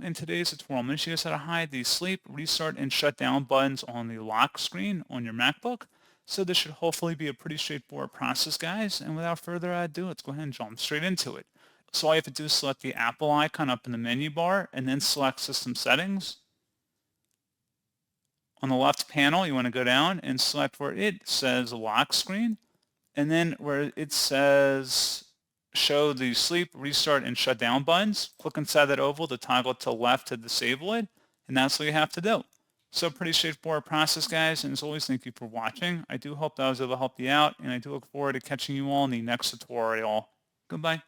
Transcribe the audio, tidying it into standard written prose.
In today's tutorial, I'm going to show you guys how to hide the sleep, restart, and shutdown buttons on the lock screen on your MacBook. So this should hopefully be a pretty straightforward process, guys. And without further ado, let's go ahead and jump straight into it. So all you have to do is select the Apple icon up in the menu bar and then select System Settings. On the left panel, you want to go down and select where it says Lock Screen. And then where it says show the sleep, restart, and shutdown buttons. Click inside that oval to toggle it to left to disable it, and that's what you have to do. So pretty straightforward process, guys, and as always, thank you for watching. I do hope that I was able to help you out, and I do look forward to catching you all in the next tutorial. Goodbye.